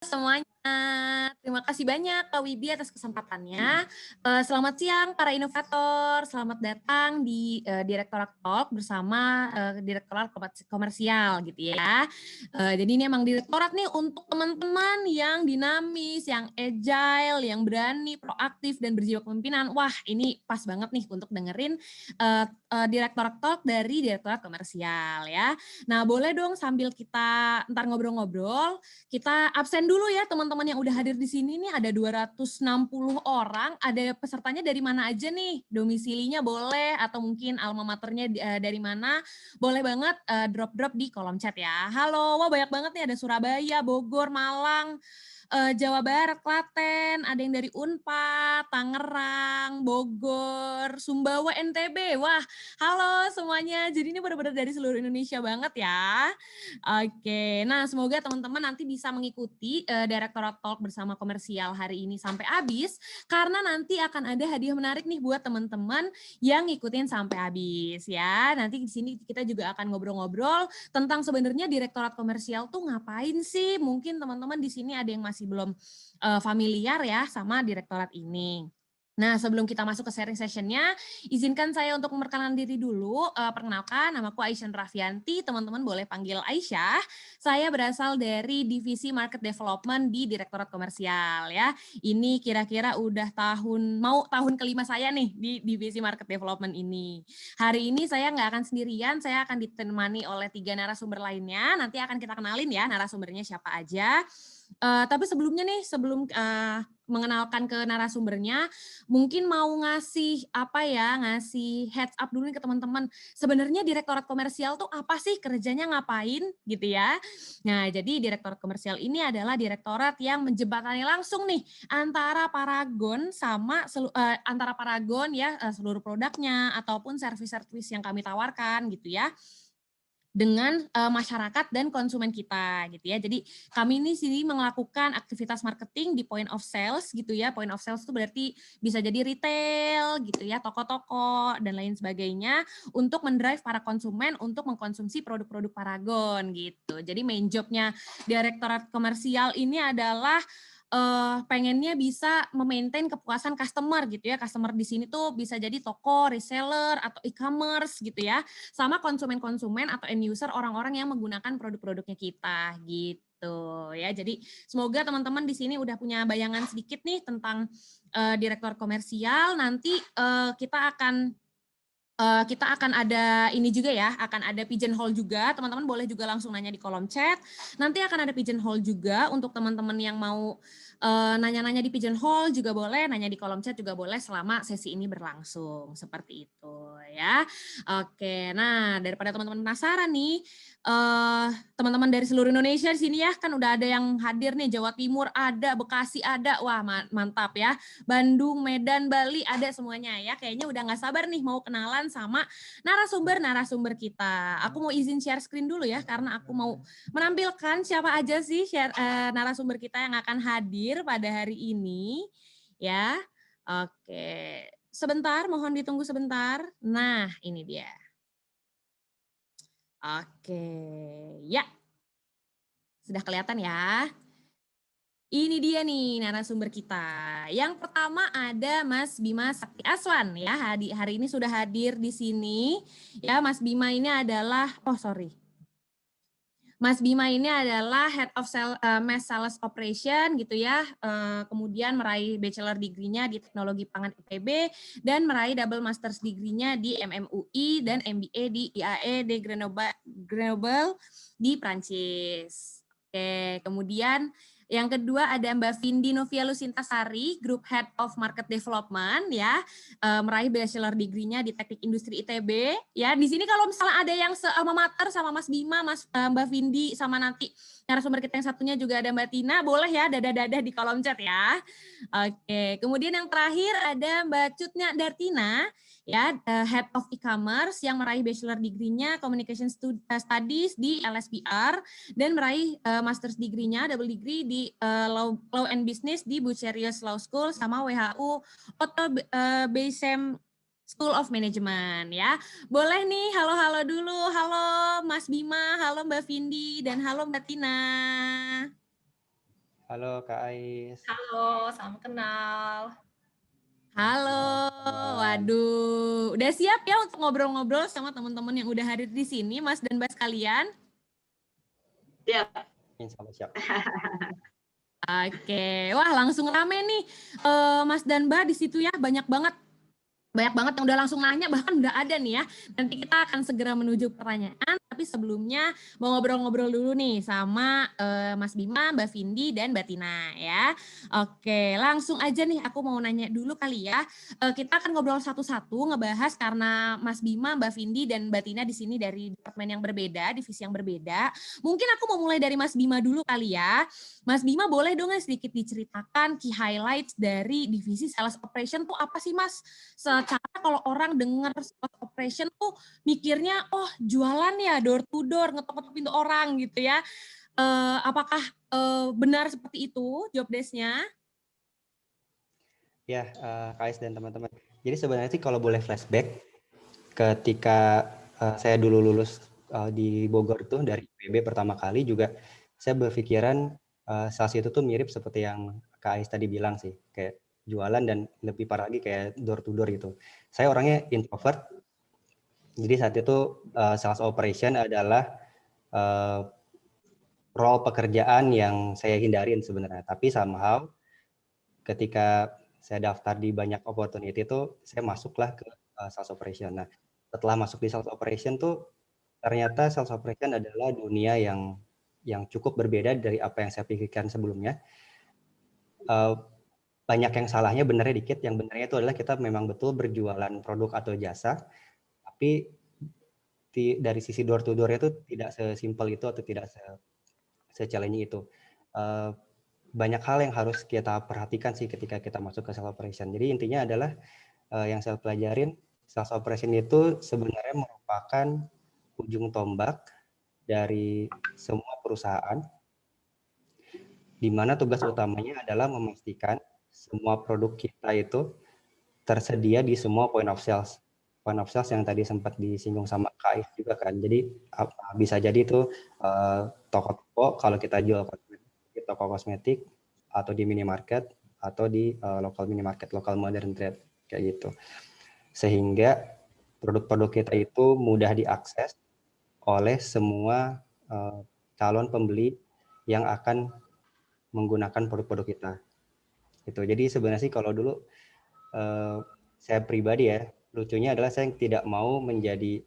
Semuanya. Terima kasih banyak Kak Wibi atas kesempatannya. Selamat siang para inovator, selamat datang di Direktorat Talk bersama Direktorat Komersial gitu ya. Jadi ini emang direktorat nih untuk teman-teman yang dinamis, yang agile, yang berani, proaktif dan berjiwa kepemimpinan. Wah, ini pas banget nih untuk dengerin Direktorat Talk dari Direktorat Komersial ya. Nah, boleh dong sambil kita ntar ngobrol-ngobrol, kita absen dulu ya teman-teman yang udah hadir di sini nih, ada 260 orang, ada pesertanya dari mana aja nih, domisilinya boleh atau mungkin alma maternya dari mana, boleh banget drop-drop di kolom chat ya. Halo, wah banyak banget nih, ada Surabaya, Bogor, Malang, Jawa Barat, Klaten, ada yang dari Unpad, Tangerang, Bogor, Sumbawa, NTB. Wah, halo semuanya. Jadi ini benar-benar dari seluruh Indonesia banget ya. Oke, nah semoga teman-teman nanti bisa mengikuti Direktorat Talk bersama Komersial hari ini sampai habis, karena nanti akan ada hadiah menarik nih buat teman-teman yang ngikutin sampai habis ya. Nanti di sini kita juga akan ngobrol-ngobrol tentang sebenarnya Direktorat Komersial tuh ngapain sih? Mungkin teman-teman di sini ada yang masih belum familiar ya sama Direktorat ini. Nah, sebelum kita masuk ke sharing sessionnya, izinkan saya untuk memperkenalkan diri dulu. Perkenalkan, namaku Aisyah Raffianti, teman-teman boleh panggil Aisyah. Saya berasal dari Divisi Market Development di Direktorat Komersial ya. Ini kira-kira udah mau tahun kelima saya nih di Divisi Market Development ini. Hari ini saya nggak akan sendirian, saya akan ditemani oleh 3 narasumber lainnya. Nanti akan kita kenalin ya narasumbernya siapa aja. Tapi sebelumnya nih, sebelum mengenalkan ke narasumbernya, mungkin mau ngasih ngasih heads up dulu nih ke teman-teman. Sebenarnya Direktorat Komersial tuh apa sih, kerjanya ngapain gitu ya. Nah, jadi Direktorat Komersial ini adalah direktorat yang menjembatani langsung nih antara Paragon sama antara Paragon ya seluruh produknya ataupun servis-servis yang kami tawarkan gitu ya, dengan masyarakat dan konsumen kita gitu ya. Jadi kami ini sini melakukan aktivitas marketing di point of sales gitu ya. Point of sales itu berarti bisa jadi retail gitu ya, toko-toko dan lain sebagainya, untuk mendrive para konsumen untuk mengkonsumsi produk-produk Paragon gitu. Jadi main jobnya Direktorat Komersial ini adalah pengennya bisa memaintain kepuasan customer gitu ya. Customer di sini tuh bisa jadi toko, reseller atau e-commerce gitu ya, sama konsumen-konsumen atau end user, orang-orang yang menggunakan produk-produknya kita gitu ya. Jadi semoga teman-teman di sini udah punya bayangan sedikit nih tentang Direktur Komersial. Nanti kita akan ada ini juga ya, akan ada pigeonhole juga. Teman-teman boleh juga langsung nanya di kolom chat. Nanti akan ada pigeonhole juga untuk teman-teman yang mau nanya-nanya di pigeonhole juga boleh, nanya di kolom chat juga boleh selama sesi ini berlangsung. Seperti itu ya. Oke, nah daripada teman-teman penasaran nih, teman-teman dari seluruh Indonesia di sini ya, kan udah ada yang hadir nih, Jawa Timur ada, Bekasi ada, wah mantap ya. Bandung, Medan, Bali ada semuanya ya. Kayaknya udah nggak sabar nih mau kenalan sama narasumber kita. Aku mau izin share screen dulu ya, karena aku mau menampilkan siapa aja sih narasumber kita yang akan hadir pada hari ini ya. Oke, sebentar, mohon ditunggu sebentar. Nah, ini dia. Oke, ya, sudah kelihatan ya. Ini dia nih narasumber kita. Yang pertama ada Mas Bima Sakti Aswan ya. Hari ini sudah hadir di sini. Ya, Mas Bima ini adalah Mas Bima ini adalah Head of Mass Sales Operation gitu ya. Kemudian meraih bachelor degree-nya di Teknologi Pangan ITB dan meraih double master's degree-nya di MMUI dan MBA di IAE de Grenoble di Prancis. Oke, kemudian yang kedua ada Mbak Vindi Novia Lusintasari, Group Head of Market Development ya, meraih bachelor degree-nya di Teknik Industri ITB ya. Di sini kalau misalnya ada yang alma mater sama Mas Bima, Mbak Vindi, sama nanti narasumber kita yang satunya juga ada Mbak Tina, boleh ya dadah-dadah di kolom chat ya. Oke, kemudian yang terakhir ada Mbak Cutnya Dartina ya, Head of E-commerce yang meraih bachelor degree-nya Communication Studies di LSPR dan meraih master's degree-nya double degree di Law and Business di Bucerius Law School sama WHU Otto Beisem School of Management ya. Boleh nih halo-halo dulu. Halo Mas Bima, halo Mbak Vindi, dan halo Mbak Tina. Halo Kak Ais. Halo, salam kenal. Halo, Teman-teman. waduh, udah siap ya untuk ngobrol-ngobrol sama teman-teman yang udah hadir di sini, Mas dan Mbak sekalian? Siap. Insya Allah siap. Oke, wah langsung rame nih, Mas dan Mbak di situ ya, banyak banget yang udah langsung nanya, bahkan udah ada nih ya. Nanti kita akan segera menuju pertanyaan, tapi sebelumnya mau ngobrol-ngobrol dulu nih sama Mas Bima, Mbak Vindi, dan Mbak Tina ya. Oke, langsung aja nih aku mau nanya dulu kali ya. Kita akan ngobrol satu-satu ngebahas karena Mas Bima, Mbak Vindi, dan Mbak Tina di sini dari departemen yang berbeda, divisi yang berbeda. Mungkin aku mau mulai dari Mas Bima dulu kali ya. Mas Bima boleh dong sedikit diceritakan key highlights dari divisi sales operation tuh apa sih Mas? Secara kalau orang dengar sales operation tuh mikirnya, oh jualan ya door to door, ngetok-ngetok pintu orang gitu ya. Apakah benar seperti itu job desk-nya? Ya, Kak Ais dan teman-teman. Jadi sebenarnya sih kalau boleh flashback, ketika saya dulu lulus di Bogor tuh dari IPB pertama kali juga, saya berpikiran sales itu tuh mirip seperti yang Kak Ais tadi bilang sih, kayak jualan dan lebih parah lagi kayak door to door gitu. Saya orangnya introvert, jadi saat itu sales operation adalah role pekerjaan yang saya hindarin sebenarnya. Tapi somehow ketika saya daftar di banyak opportunity itu saya masuklah ke sales operation. Nah, setelah masuk di sales operation tuh ternyata sales operation adalah dunia yang cukup berbeda dari apa yang saya pikirkan sebelumnya. Banyak yang salahnya, benernya dikit. Yang benernya itu adalah kita memang betul berjualan produk atau jasa, tapi dari sisi door to door itu tidak sesimpel itu atau tidak se-challenging itu. Banyak hal yang harus kita perhatikan sih ketika kita masuk ke sales operation. Jadi intinya adalah yang saya pelajarin, sales operation itu sebenarnya merupakan ujung tombak dari semua perusahaan, di mana tugas utamanya adalah memastikan semua produk kita itu tersedia di semua point of sales. Point of sales yang tadi sempat disinggung sama Kak If juga kan. Jadi bisa jadi itu toko-toko kalau kita jual di toko kosmetik atau di minimarket atau di local minimarket, local modern trade kayak gitu. Sehingga produk-produk kita itu mudah diakses oleh semua calon pembeli yang akan menggunakan produk-produk kita. Gitu. Jadi sebenarnya sih kalau dulu saya pribadi ya, lucunya adalah saya tidak mau menjadi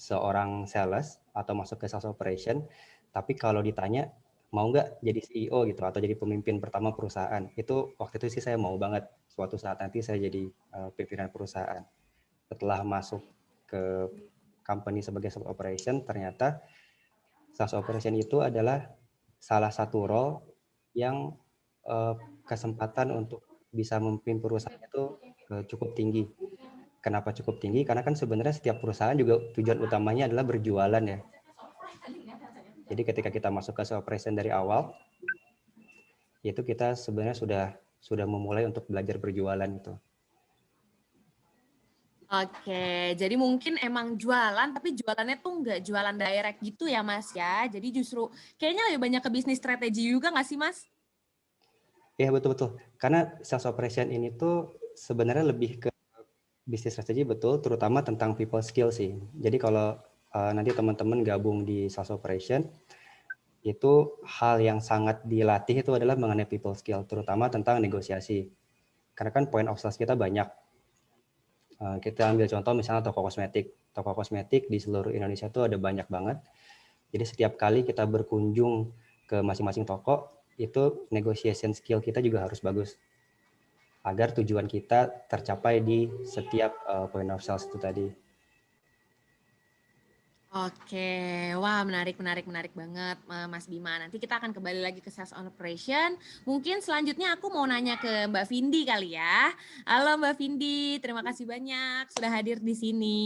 seorang sales atau masuk ke sales operation, tapi kalau ditanya mau nggak jadi CEO gitu atau jadi pemimpin pertama perusahaan, itu waktu itu sih saya mau banget suatu saat nanti saya jadi pimpinan perusahaan. Setelah masuk ke company sebagai sales operation, ternyata sales operation itu adalah salah satu role yang kesempatan untuk bisa memimpin perusahaan itu cukup tinggi. Kenapa cukup tinggi? Karena kan sebenarnya setiap perusahaan juga tujuan utamanya adalah berjualan ya. Jadi ketika kita masuk ke sales operation dari awal, itu kita sebenarnya sudah memulai untuk belajar berjualan itu. Oke, jadi mungkin emang jualan, tapi jualannya tuh nggak jualan direct gitu ya Mas ya. Jadi justru kayaknya lebih banyak ke bisnis strategi juga nggak sih Mas? Ya betul-betul. Karena sales operation ini tuh sebenarnya lebih ke bisnis strategi betul, terutama tentang people skill sih. Jadi kalau nanti teman-teman gabung di sales operation, itu hal yang sangat dilatih itu adalah mengenai people skill, terutama tentang negosiasi. Karena kan point of sales kita banyak. Kita ambil contoh misalnya toko kosmetik. Toko kosmetik di seluruh Indonesia itu ada banyak banget. Jadi setiap kali kita berkunjung ke masing-masing toko, itu negotiation skill kita juga harus bagus. Agar tujuan kita tercapai di setiap point of sales itu tadi. Oke, wah menarik banget Mas Bima. Nanti kita akan kembali lagi ke sales on operation. Mungkin selanjutnya aku mau nanya ke Mbak Vindi kali ya. Halo Mbak Vindi, terima kasih banyak sudah hadir di sini.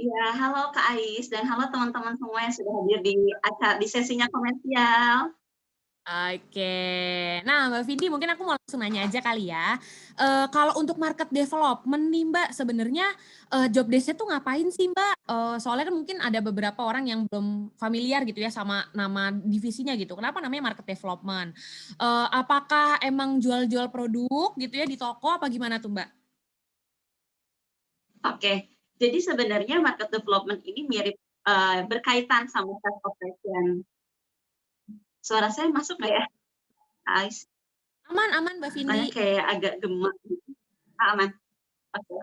Iya, halo Kak Ais dan halo teman-teman semua yang sudah hadir di acara di sesinya komersial. Oke. Nah, Mbak Vindi, mungkin aku mau langsung nanya aja kali ya. Kalau untuk market development nih, Mbak, sebenarnya job desk-nya tuh ngapain sih, Mbak? Soalnya kan mungkin ada beberapa orang yang belum familiar gitu ya sama nama divisinya gitu. Kenapa namanya market development? Apakah emang jual-jual produk gitu ya di toko apa gimana tuh, Mbak? Oke, jadi sebenarnya market development ini mirip berkaitan sama sales operation. Suara saya masuk nggak ya, Ais? Aman, aman, Mbak Vindi. Soalnya kayak agak gemak. Aman. Oke.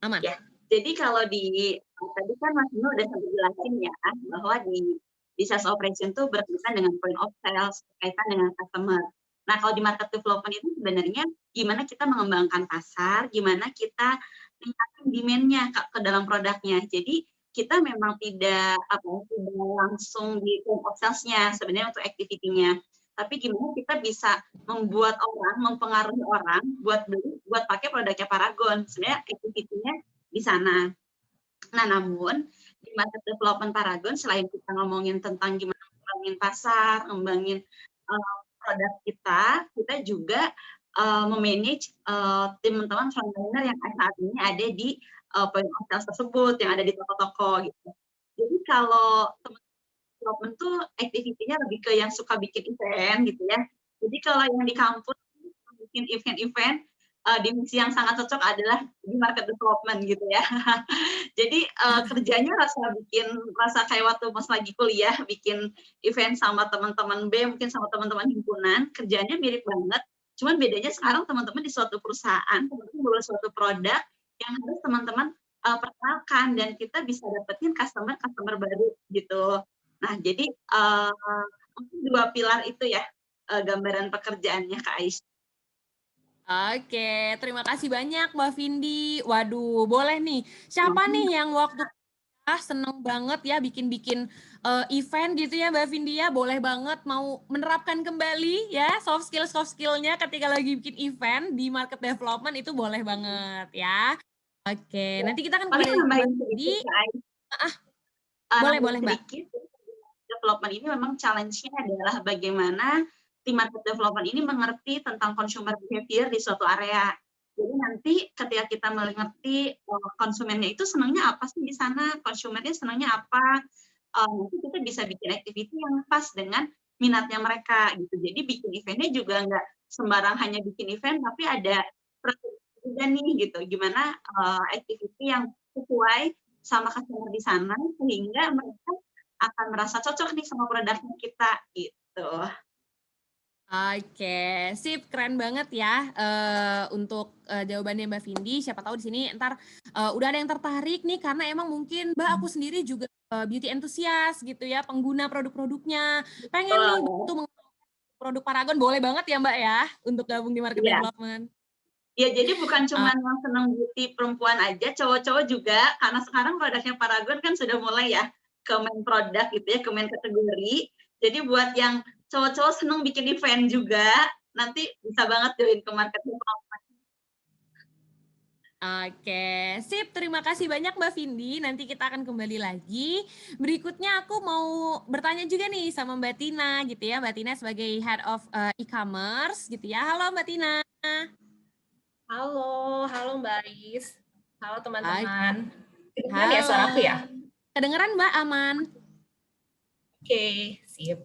Aman. Ya, jadi kalau tadi kan Mas Bimo udah sempat jelasin ya bahwa di sales operation itu berkaitan dengan point of sales, berkaitan dengan customer. Nah, kalau di market development itu sebenarnya gimana kita mengembangkan pasar, gimana kita tingkatin demand-nya ke dalam produknya. Jadi kita memang tidak langsung di point of sales-nya sebenarnya untuk activity-nya. Tapi gimana kita bisa membuat orang, mempengaruhi orang buat beli, buat pakai produknya Paragon. Sebenarnya activity-nya di sana. Nah, namun di market development Paragon, selain kita ngomongin tentang gimana ngembangin pasar, ngembangin produk kita juga memanage teman-teman frontliner yang saat ini ada di point of sales tersebut, yang ada di toko-toko gitu. Jadi kalau development tuh activity-nya lebih ke yang suka bikin event gitu ya. Jadi kalau yang di kampus bikin event-event, divisi yang sangat cocok adalah di market development gitu ya. Jadi kerjanya rasa kayak waktu pas lagi kuliah bikin event sama teman-teman B, mungkin sama teman-teman himpunan, kerjanya mirip banget. Cuman bedanya sekarang teman-teman di suatu perusahaan, teman-teman membuat suatu produk yang harus teman-teman perkenalkan dan kita bisa dapetin customer baru gitu. Nah, jadi mungkin dua pilar itu ya gambaran pekerjaannya Kak Ais. Oke, terima kasih banyak Mbak Vindi. Waduh, boleh nih. Siapa nih yang waktu seneng banget ya bikin-bikin event gitu ya Mbak Vindi ya, boleh banget mau menerapkan kembali ya soft skill-nya ketika lagi bikin event di market development itu boleh banget ya. Oke, Ya. nanti kita akan Paling kembali lagi ke Mbak nambahin Vindi. sedikit Kak Ais. Boleh, Nambahin boleh Mbak. sedikit, development ini memang challenge-nya adalah bagaimana tim market development ini mengerti tentang consumer behavior di suatu area. Jadi nanti ketika kita mengerti konsumennya itu senangnya apa sih di sana, konsumennya senangnya apa, nanti kita bisa bikin activity yang pas dengan minatnya mereka gitu. Jadi bikin eventnya juga nggak sembarang hanya bikin event, tapi ada juga nih gitu. Gimana activity yang sesuai sama customer di sana sehingga mereka akan merasa cocok nih sama produknya kita gitu. Oke, sip, keren banget ya untuk jawabannya Mbak Vindi. Siapa tahu di sini ntar udah ada yang tertarik nih karena emang mungkin Mbak aku sendiri juga beauty enthusiast gitu ya, pengguna produk-produknya. Pengen nih bantu mengembangkan produk Paragon, boleh banget ya Mbak ya untuk gabung di market Iya. development. Ya, jadi bukan cuma yang senang beauty perempuan aja, cowok-cowok juga. Karena sekarang produknya Paragon kan sudah mulai ya ke main produk gitu ya, ke main kategori. Jadi buat yang cowok-cowok senang bikin event juga, nanti bisa banget join ke market development. Oke, sip. Terima kasih banyak Mbak Vindi. Nanti kita akan kembali lagi. Berikutnya aku mau bertanya juga nih sama Mbak Tina gitu ya. Mbak Tina sebagai Head of E-commerce gitu ya. Halo Mbak Tina. Halo Mbak Aris. Halo Hai. teman-teman. Kedengeran ya Halo. suaraku ya? Kedengeran Mbak, aman? Oke, sip.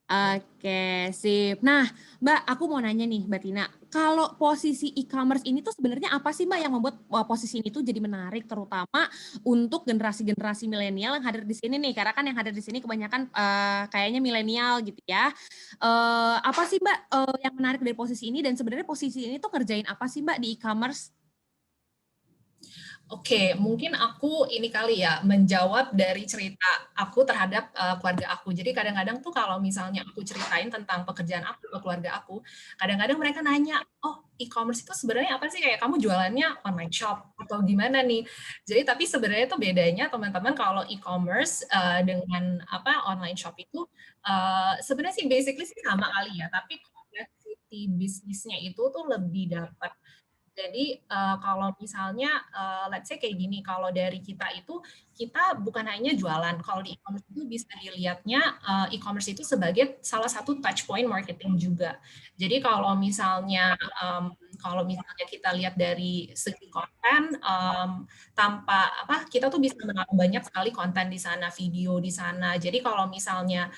Oke, sip. Nah, Mbak, aku mau nanya nih, Mbak Tina. Kalau posisi e-commerce ini tuh sebenarnya apa sih, Mbak, yang membuat posisi ini tuh jadi menarik, terutama untuk generasi-generasi milenial yang hadir di sini nih? Karena kan yang hadir di sini kebanyakan kayaknya milenial gitu ya. Apa sih, Mbak, yang menarik dari posisi ini? Dan sebenarnya posisi ini tuh kerjain apa sih, Mbak, di e-commerce? Oke, mungkin aku ini kali ya menjawab dari cerita aku terhadap keluarga aku. Jadi kadang-kadang tuh kalau misalnya aku ceritain tentang pekerjaan aku ke keluarga aku, kadang-kadang mereka nanya, "Oh, e-commerce itu sebenarnya apa sih? Kayak kamu jualannya online shop atau gimana nih?" Jadi tapi sebenarnya tuh bedanya teman-teman kalau e-commerce dengan apa online shop itu sebenarnya sih basically sih sama kali ya, tapi complexity bisnisnya itu tuh lebih dapat Jadi kalau misalnya let's say kayak gini, kalau dari kita itu kita bukan hanya jualan. Kalau di e-commerce itu bisa dilihatnya e-commerce itu sebagai salah satu touch point marketing juga. Jadi kalau misalnya kita lihat dari segi konten, tanpa apa kita tuh bisa menaruh banyak sekali konten di sana, video di sana. Jadi kalau misalnya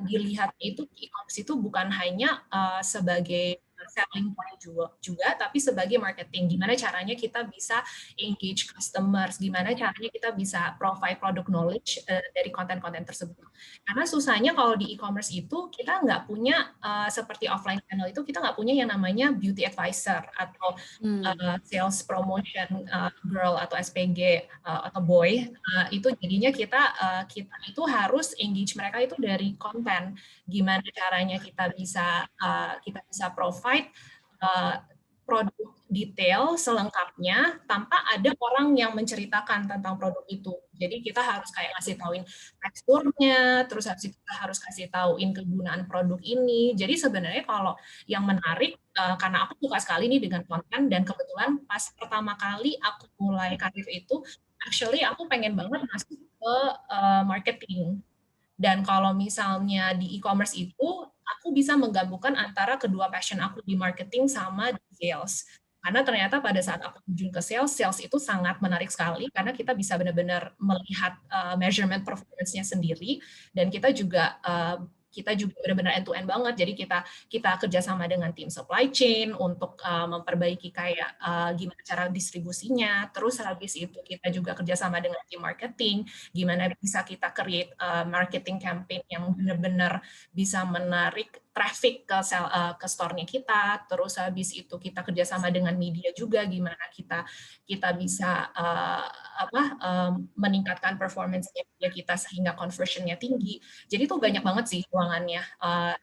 dilihat itu e-commerce itu bukan hanya sebagai selling point juga, tapi sebagai marketing. Gimana caranya kita bisa engage customers, gimana caranya kita bisa provide product knowledge dari konten-konten tersebut. Karena susahnya kalau di e-commerce itu kita nggak punya seperti offline channel itu kita nggak punya yang namanya beauty advisor atau sales promotion girl atau SPG atau boy. Itu jadinya kita itu harus engage mereka itu dari konten. Gimana caranya kita bisa provide produk detail selengkapnya tanpa ada orang yang menceritakan tentang produk itu. Jadi kita harus kayak ngasih tauin teksturnya, terus kita harus kasih tauin kegunaan produk ini. Jadi sebenarnya kalau yang menarik, karena aku suka sekali nih dengan konten, dan kebetulan pas pertama kali aku mulai karir itu, actually aku pengen banget masuk ke marketing. Dan kalau misalnya di e-commerce itu, aku bisa menggabungkan antara kedua passion aku di marketing sama di sales. Karena ternyata pada saat aku terjun ke sales, sales itu sangat menarik sekali karena kita bisa benar-benar melihat measurement performance-nya sendiri, dan kita juga benar-benar end-to-end banget. Jadi kita kerjasama dengan tim supply chain untuk memperbaiki kayak gimana cara distribusinya. Terus habis itu kita juga kerjasama dengan tim marketing, gimana bisa kita create marketing campaign yang benar-benar bisa menarik traffic ke store-nya kita. Terus habis itu kita kerjasama dengan media juga, gimana kita bisa meningkatkan performance-nya kita sehingga conversion-nya tinggi. Jadi itu banyak banget sih ruangannya,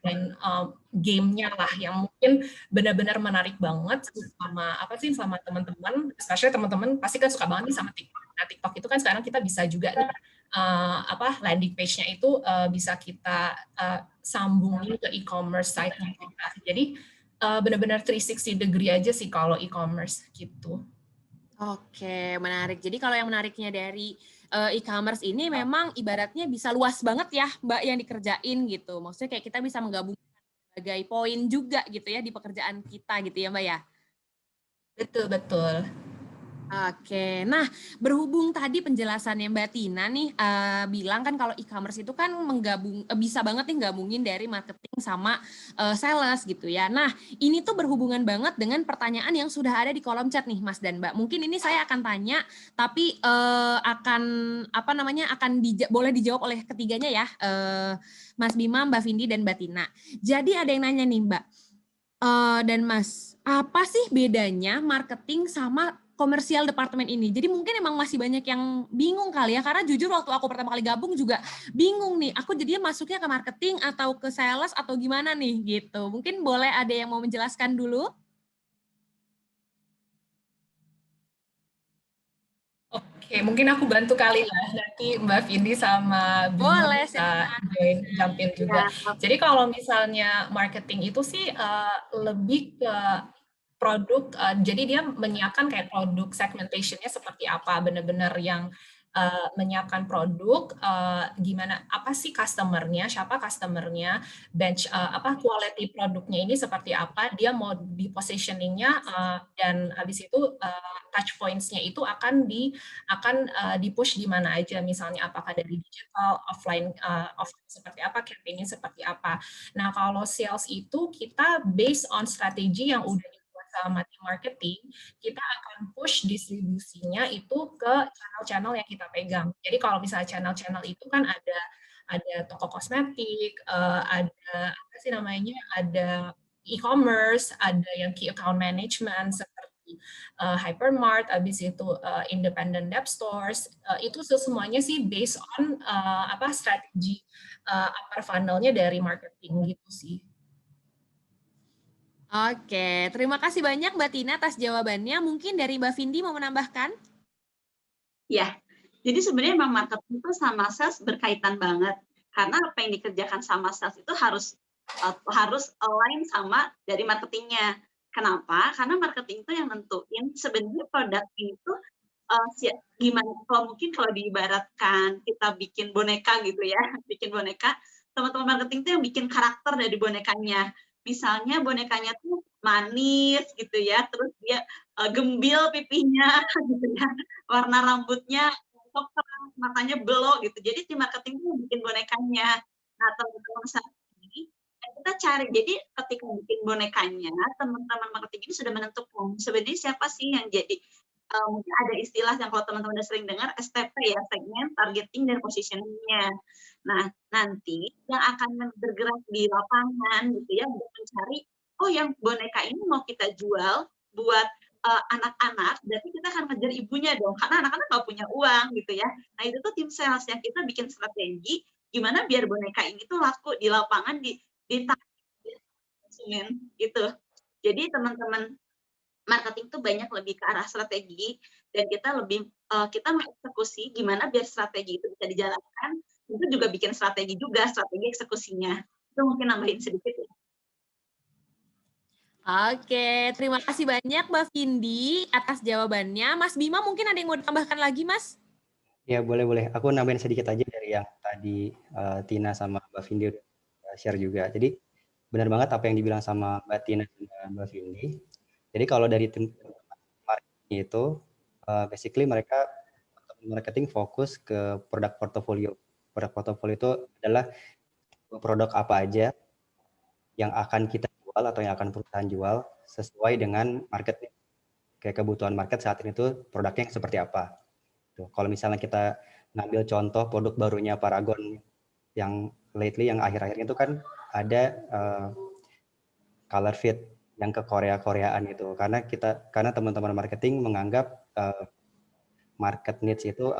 dan game-nya lah yang mungkin benar-benar menarik banget sama teman-teman, especially teman-teman pasti kan suka banget nih sama TikTok. Nah, TikTok itu kan sekarang kita bisa juga nih, landing page-nya itu bisa kita sambungin ke e-commerce site-nya kita. Jadi benar-benar 360 degree aja sih kalau e-commerce gitu. Oke, menarik. Jadi kalau yang menariknya dari e-commerce ini memang ibaratnya bisa luas banget ya, Mbak, yang dikerjain gitu. Maksudnya kayak kita bisa menggabungkan berbagai poin juga gitu ya di pekerjaan kita gitu ya, Mbak ya. Betul. Oke, nah berhubung tadi penjelasannya Mbak Tina nih bilang kan kalau e-commerce itu kan bisa banget nih gabungin dari marketing sama sales gitu ya. Nah ini tuh berhubungan banget dengan pertanyaan yang sudah ada di kolom chat nih Mas dan Mbak. Mungkin ini saya akan tanya, tapi boleh dijawab oleh ketiganya ya, Mas Bima, Mbak Vindi, dan Mbak Tina. Jadi ada yang nanya nih Mbak dan Mas, apa sih bedanya marketing sama komersial departemen ini? Jadi mungkin emang masih banyak yang bingung kali ya, karena jujur waktu aku pertama kali gabung juga bingung nih, aku jadinya masuknya ke marketing atau ke sales atau gimana nih gitu. Mungkin boleh ada yang mau menjelaskan dulu? Oke, mungkin aku bantu kali lah, nanti Mbak Vindi sama Bima Boleh, bisa jump in juga. Jadi kalau misalnya marketing itu sih lebih ke produk, jadi dia menyiapkan kayak produk segmentation-nya seperti apa, benar-benar yang menyiapkan produk, gimana, apa sih customer-nya, siapa customer-nya, quality produknya ini seperti apa, dia mau di positioning-nya, dan habis itu touch points-nya itu akan di-push di mana aja, misalnya apakah dari digital, offline seperti apa, campaign-nya seperti apa. Nah, kalau sales itu kita based on strategi yang udah sama tim marketing, kita akan push distribusinya itu ke channel-channel yang kita pegang. Jadi kalau misalnya channel-channel itu kan ada toko kosmetik, ada ada e-commerce, ada yang key account management seperti hypermart, habis itu independent dep stores, itu semuanya sih based on strategi upper funnel-nya dari marketing gitu sih. Oke, terima kasih banyak Mbak Tina atas jawabannya. Mungkin dari Mbak Vindi mau menambahkan? Ya, jadi sebenarnya memang marketing itu sama sales berkaitan banget. Karena apa yang dikerjakan sama sales itu harus align sama dari marketingnya. Kenapa? Karena marketing itu yang nentuin sebenarnya produk ini tuh gimana, kalau mungkin kalau diibaratkan kita bikin boneka gitu ya, bikin boneka, teman-teman marketing tuh yang bikin karakter dari bonekanya. Misalnya bonekanya tuh manis gitu ya, terus dia gembil pipinya gitu ya, warna rambutnya coklat, matanya belok gitu. Jadi si marketing tuh bikin bonekanya. Nah, teman-teman saat ini kita cari, jadi ketika bikin bonekanya, teman-teman marketing ini sudah menentukan sebenarnya siapa sih yang jadi, mungkin ada istilah yang kalau teman-teman udah sering dengar STP ya, segment, targeting, dan positioning-nya. Nah, nanti yang akan bergerak di lapangan gitu ya, untuk mencari, oh yang boneka ini mau kita jual buat anak-anak, berarti kita akan ngejar ibunya dong, karena anak-anak nggak punya uang gitu ya. Nah, itu tuh tim sales yang kita bikin strategi, gimana biar boneka ini tuh laku di lapangan, di konsumen gitu. Jadi teman-teman marketing tuh banyak lebih ke arah strategi, dan kita lebih kita mengeksekusi gimana biar strategi itu bisa dijalankan. Itu juga bikin strategi juga, strategi eksekusinya. Itu mungkin nambahin sedikit ya. Oke, terima kasih banyak Mbak Vindi atas jawabannya. Mas Bima mungkin ada yang mau ditambahkan lagi, Mas? Ya, boleh. Aku nambahin sedikit aja dari yang tadi Tina sama Mbak Vindi udah share juga. Jadi benar banget apa yang dibilang sama Mbak Tina dan Mbak Vindi. Jadi kalau dari tim marketing itu, basically mereka marketing fokus ke produk portofolio. Produk portofolio itu adalah produk apa aja yang akan kita jual atau yang akan perusahaan jual sesuai dengan market. Kayak kebutuhan market saat ini tuh produknya seperti apa. Tuh, kalau misalnya kita ngambil contoh produk barunya Paragon yang lately, yang akhir-akhir itu kan ada color fit yang ke Korea-Koreaan itu, karena teman-teman marketing menganggap market needs itu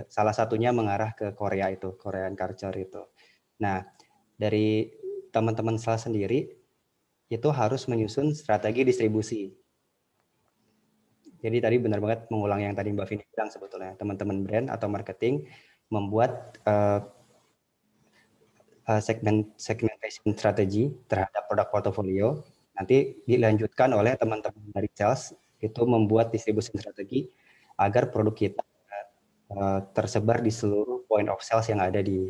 salah satunya mengarah ke Korea itu, Korean culture itu. Nah, dari teman-teman sales sendiri itu harus menyusun strategi distribusi. Jadi tadi benar banget mengulang yang tadi Mbak Vini bilang, sebetulnya teman-teman brand atau marketing membuat segmentation strategi terhadap produk portofolio, nanti dilanjutkan oleh teman-teman dari sales itu membuat distribusi strategi agar produk kita tersebar di seluruh point of sales yang ada di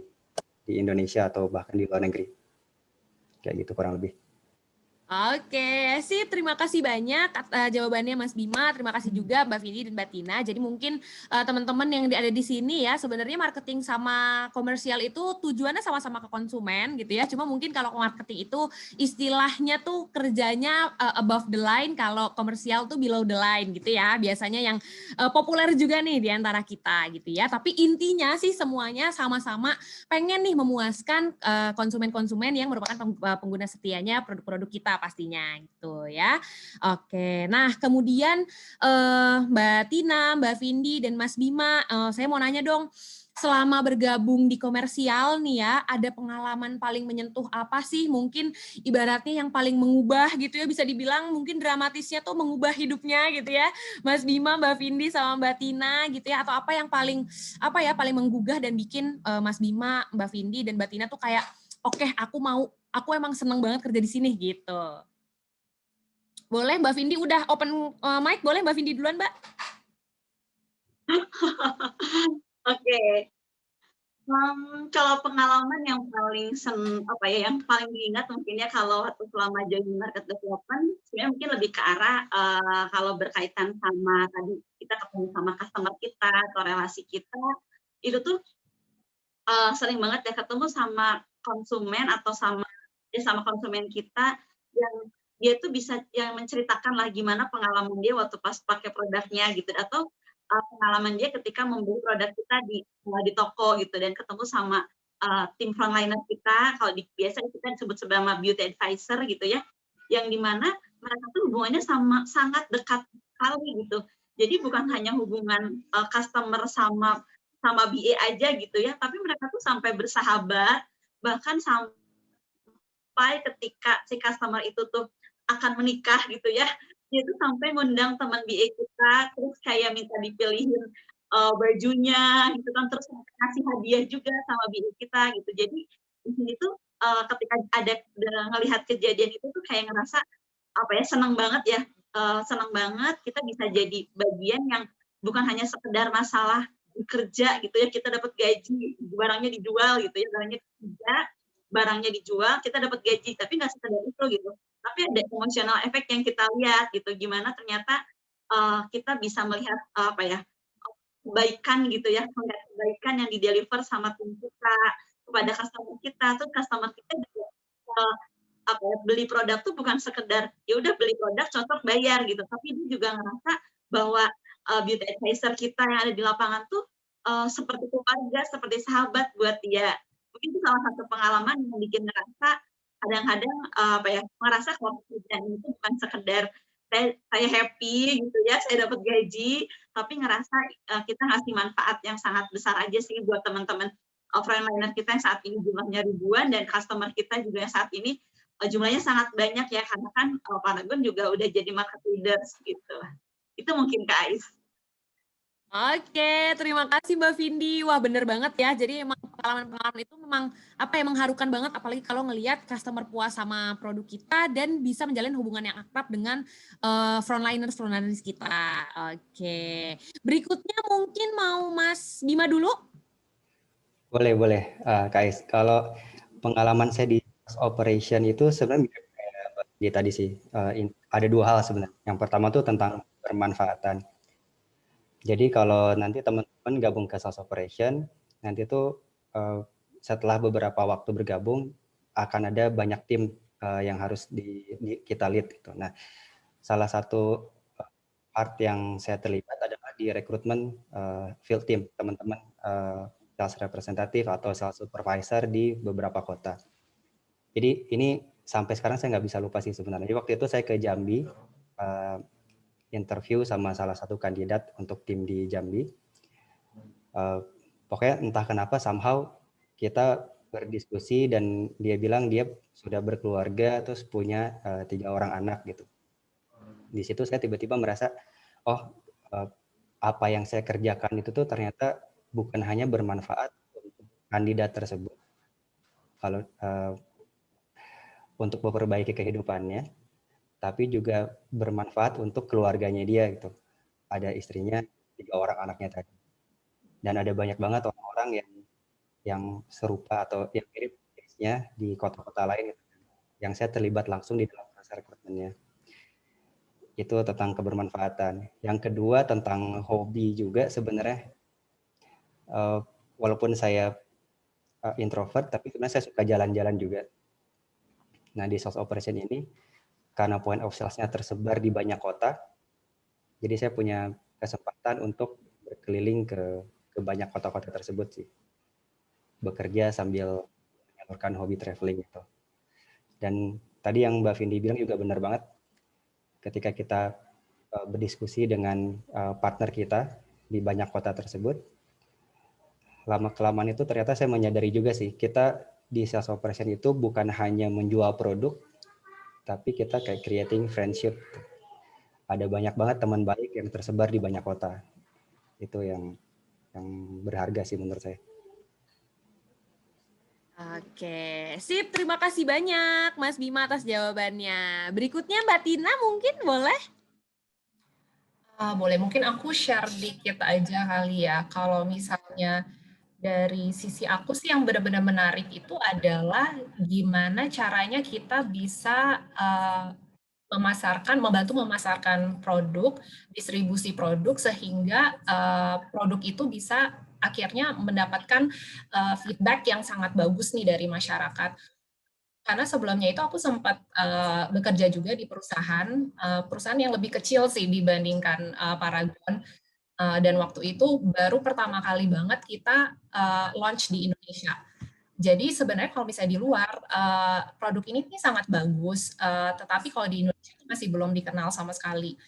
Indonesia atau bahkan di luar negeri. Kayak gitu kurang lebih. Oke, sip. Terima kasih banyak jawabannya Mas Bima. Terima kasih juga Mbak Vini dan Mbak Tina. Jadi mungkin teman-teman yang ada di sini ya, sebenarnya marketing sama komersial itu tujuannya sama-sama ke konsumen gitu ya. Cuma mungkin kalau marketing itu istilahnya tuh kerjanya above the line, kalau komersial tuh below the line gitu ya. Biasanya yang populer juga nih di antara kita gitu ya. Tapi intinya sih semuanya sama-sama pengen nih memuaskan konsumen-konsumen yang merupakan pengguna setianya produk-produk kita pastinya gitu ya. Oke, nah kemudian Mbak Tina, Mbak Vindi, dan Mas Bima, saya mau nanya dong, selama bergabung di komersial nih ya, ada pengalaman paling menyentuh apa sih? Mungkin ibaratnya yang paling mengubah gitu ya, bisa dibilang mungkin dramatisnya tuh mengubah hidupnya gitu ya. Mas Bima, Mbak Vindi, sama Mbak Tina gitu ya, atau apa yang paling menggugah dan bikin Mas Bima, Mbak Vindi, dan Mbak Tina tuh kayak oke, aku emang seneng banget kerja di sini gitu. Boleh Mbak Vindi udah open mic, boleh Mbak Vindi duluan, Mbak? Oke. Kalau pengalaman yang paling yang paling diingat mungkin ya kalau waktu selama joining market development, sebenarnya mungkin lebih ke arah kalau berkaitan sama tadi kita ketemu sama customer kita atau relasi kita, itu tuh sering banget ya ketemu sama konsumen atau sama konsumen kita yang dia tuh bisa yang menceritakan lah gimana pengalaman dia waktu pas pakai produknya gitu, atau pengalaman dia ketika membeli produk kita di toko gitu, dan ketemu sama tim frontliner kita, kalau biasa kita disebut sebagai beauty advisor gitu ya, yang dimana mereka tuh hubungannya sangat dekat sekali gitu. Jadi bukan hanya hubungan customer sama BA aja gitu ya, tapi mereka tuh sampai bersahabat, bahkan sampai ketika si customer itu tuh akan menikah gitu ya, dia tuh sampai ngundang teman BA kita, terus kayak minta dipilihin bajunya gitu kan, terus kasih hadiah juga sama BA kita gitu. Jadi di sini tuh ketika ada ngelihat kejadian itu tuh kayak ngerasa apa ya, senang banget ya, senang banget kita bisa jadi bagian yang bukan hanya sekedar masalah kerja gitu ya, kita dapat gaji, barangnya dijual gitu ya, barangnya dijual, kita dapat gaji, tapi nggak sekedar itu gitu. Tapi ada emotional effect yang kita lihat gitu, gimana ternyata kita bisa melihat apa ya, kebaikan gitu ya, melihat kebaikan yang di-deliver sama tim kita kepada customer kita, tuh customer kita juga apa ya, beli produk tuh bukan sekedar ya udah beli produk cocok bayar gitu, tapi dia juga ngerasa bahwa beauty advisor kita yang ada di lapangan tuh seperti keluarga, seperti sahabat buat dia. Mungkin itu salah satu pengalaman yang bikin ngerasa kadang-kadang apa ya, ngerasa kalau pekerjaan itu bukan sekedar saya happy gitu ya, saya dapat gaji, tapi ngerasa kita ngasih manfaat yang sangat besar aja sih buat teman-teman frontliner kita yang saat ini jumlahnya ribuan dan customer kita juga yang saat ini jumlahnya sangat banyak ya, karena kan Paragon juga udah jadi market leaders gitu. Itu mungkin Kak Ais. Oke, terima kasih Mbak Vindi. Wah, bener banget ya. Jadi emang pengalaman-pengalaman itu memang apa ya, mengharukan banget, apalagi kalau ngelihat customer puas sama produk kita dan bisa menjalin hubungan yang akrab dengan frontliners kita. Oke. Berikutnya mungkin mau Mas Bima dulu. Boleh, Kak Ais. Kalau pengalaman saya di operation itu sebenarnya mirip kayak Mbak Vindi tadi sih. Ada dua hal sebenarnya. Yang pertama tuh tentang bermanfaatan. Jadi kalau nanti teman-teman gabung ke sales operation, nanti tuh setelah beberapa waktu bergabung akan ada banyak tim yang harus kita lead gitu. Nah, salah satu part yang saya terlibat adalah di rekrutmen field team, teman-teman sales representative atau sales supervisor di beberapa kota. Jadi ini sampai sekarang saya nggak bisa lupa sih sebenarnya. Jadi waktu itu saya ke Jambi, interview sama salah satu kandidat untuk tim di Jambi. Pokoknya entah kenapa somehow kita berdiskusi dan dia bilang dia sudah berkeluarga terus punya 3 orang anak gitu. Di situ saya tiba-tiba merasa, oh apa yang saya kerjakan itu tuh ternyata bukan hanya bermanfaat untuk kandidat tersebut, kalau untuk memperbaiki kehidupannya, tapi juga bermanfaat untuk keluarganya dia gitu. Ada istrinya, 3 orang anaknya tadi. Dan ada banyak banget orang-orang yang serupa atau yang mirip case-nya di kota-kota lain gitu, yang saya terlibat langsung di dalam proses rekrutmennya. Itu tentang kebermanfaatan. Yang kedua tentang hobi juga sebenarnya. Walaupun saya introvert, tapi sebenarnya saya suka jalan-jalan juga. Nah, di sales operation ini, karena point of sales-nya tersebar di banyak kota, jadi saya punya kesempatan untuk berkeliling ke banyak kota-kota tersebut sih. Bekerja sambil menyalurkan hobi traveling itu. Dan tadi yang Mbak Vindi bilang juga benar banget. Ketika kita berdiskusi dengan partner kita di banyak kota tersebut, lama-kelamaan itu ternyata saya menyadari juga sih, kita di sales operation itu bukan hanya menjual produk, tapi kita kayak creating friendship. Ada banyak banget teman baik yang tersebar di banyak kota. Itu yang berharga sih menurut saya. Oke, sip. Terima kasih banyak Mas Bima atas jawabannya. Berikutnya Mbak Tina mungkin boleh? Boleh, mungkin aku share dikit aja kali ya. Kalau misalnya dari sisi aku sih yang benar-benar menarik itu adalah gimana caranya kita bisa membantu memasarkan produk, distribusi produk sehingga produk itu bisa akhirnya mendapatkan feedback yang sangat bagus nih dari masyarakat. Karena sebelumnya itu aku sempat bekerja juga di perusahaan yang lebih kecil sih dibandingkan Paragon. Dan waktu itu baru pertama kali banget kita launch di Indonesia. Jadi sebenarnya kalau misalnya di luar produk ini sangat bagus, tetapi kalau di Indonesia itu masih belum dikenal sama sekali.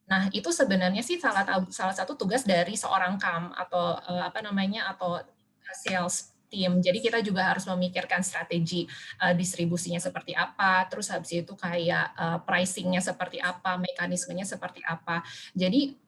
Nah itu sebenarnya sih salah satu tugas dari seorang CAM atau atau sales team. Jadi kita juga harus memikirkan strategi distribusinya seperti apa, terus habis itu kayak pricing-nya seperti apa, mekanismenya seperti apa. Jadi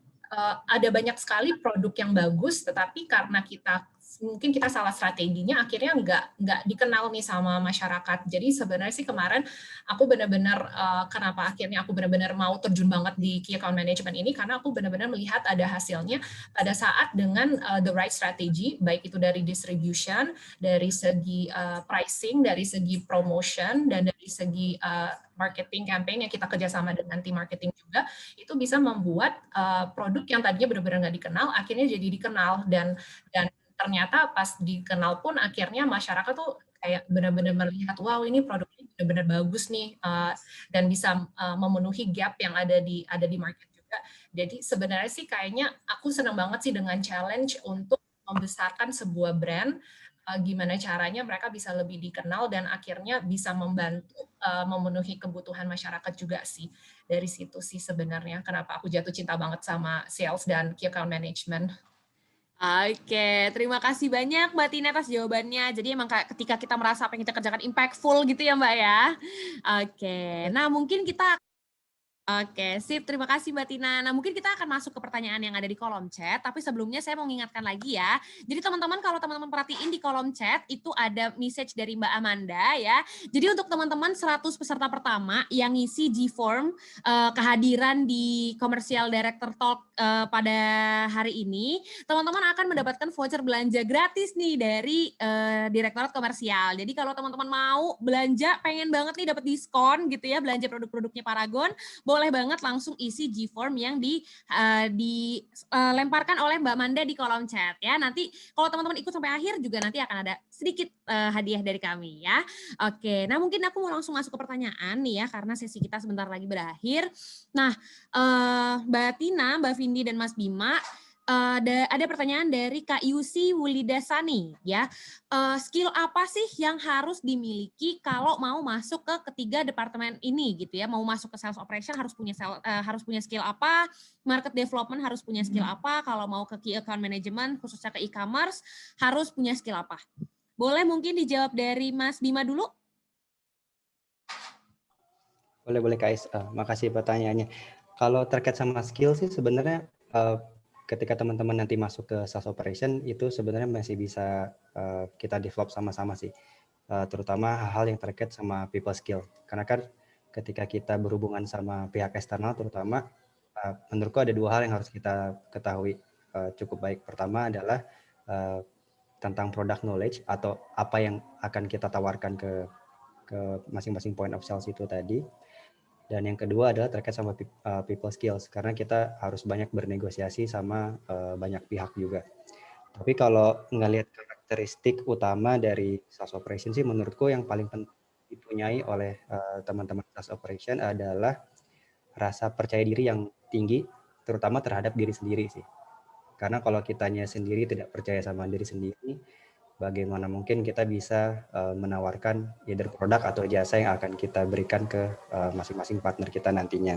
ada banyak sekali produk yang bagus, tetapi karena kita mungkin kita salah strateginya, akhirnya nggak dikenal nih sama masyarakat. Jadi sebenarnya sih kemarin aku benar-benar kenapa akhirnya aku benar-benar mau terjun banget di key account management ini, karena aku benar-benar melihat ada hasilnya pada saat dengan the right strategy, baik itu dari distribution, dari segi pricing, dari segi promotion, dan dari segi marketing campaign yang kita kerjasama dengan tim marketing juga, itu bisa membuat produk yang tadinya benar-benar nggak dikenal akhirnya jadi dikenal, dan ternyata pas dikenal pun akhirnya masyarakat tuh kayak benar-benar melihat, wow ini produknya benar-benar bagus nih, dan bisa memenuhi gap yang ada di market juga. Jadi sebenarnya sih kayaknya aku senang banget sih dengan challenge untuk membesarkan sebuah brand, gimana caranya mereka bisa lebih dikenal dan akhirnya bisa membantu memenuhi kebutuhan masyarakat juga sih. Dari situ sih sebenarnya kenapa aku jatuh cinta banget sama sales dan key account management. Oke, terima kasih banyak Mbak Tina atas jawabannya. Jadi emang ketika kita merasa apa yang kita kerjakan impactful gitu ya Mbak ya. Oke, nah mungkin kita Oke, sip. Terima kasih Mbak Tina. Nah, mungkin kita akan masuk ke pertanyaan yang ada di kolom chat, tapi sebelumnya saya mau mengingatkan lagi ya. Jadi teman-teman kalau teman-teman perhatiin di kolom chat, itu ada message dari Mbak Amanda ya. Jadi untuk teman-teman 100 peserta pertama yang ngisi G-Form kehadiran di Commercial Director Talk pada hari ini, teman-teman akan mendapatkan voucher belanja gratis nih dari Direktorat Komersial. Jadi kalau teman-teman mau belanja, pengen banget nih dapat diskon gitu ya, belanja produk-produknya Paragon, boleh banget langsung isi G-Form yang dilemparkan oleh Mbak Manda di kolom chat ya. Nanti kalau teman-teman ikut sampai akhir juga nanti akan ada sedikit hadiah dari kami ya. Oke, nah mungkin aku mau langsung masuk ke pertanyaan nih ya, karena sesi kita sebentar lagi berakhir. Nah, Mbak Tina, Mbak Vindi, dan Mas Bima, ada pertanyaan dari Kak Yusi Wulidasani ya. Skill apa sih yang harus dimiliki kalau mau masuk ke ketiga departemen ini gitu ya? Mau masuk ke sales operation harus punya skill apa? Market development harus punya skill apa? Kalau mau ke key account management khususnya ke e-commerce harus punya skill apa? Boleh mungkin dijawab dari Mas Bima dulu? Boleh Kak. Makasih pertanyaannya. Kalau terkait sama skill sih sebenarnya ketika teman-teman nanti masuk ke sales operation itu sebenarnya masih bisa kita develop sama-sama sih, terutama hal-hal yang terkait sama people skill. Karena kan ketika kita berhubungan sama pihak eksternal terutama, menurutku ada dua hal yang harus kita ketahui cukup baik. Pertama adalah tentang product knowledge atau apa yang akan kita tawarkan ke masing-masing point of sales itu tadi. Dan yang kedua adalah terkait sama people skills, karena kita harus banyak bernegosiasi sama banyak pihak juga. Tapi kalau ngelihat karakteristik utama dari sales operation sih menurutku yang paling penting dipunyai oleh teman-teman sales operation adalah rasa percaya diri yang tinggi, terutama terhadap diri sendiri sih. Karena kalau kitanya sendiri tidak percaya sama diri sendiri, bagaimana mungkin kita bisa menawarkan either produk atau jasa yang akan kita berikan ke masing-masing partner kita nantinya.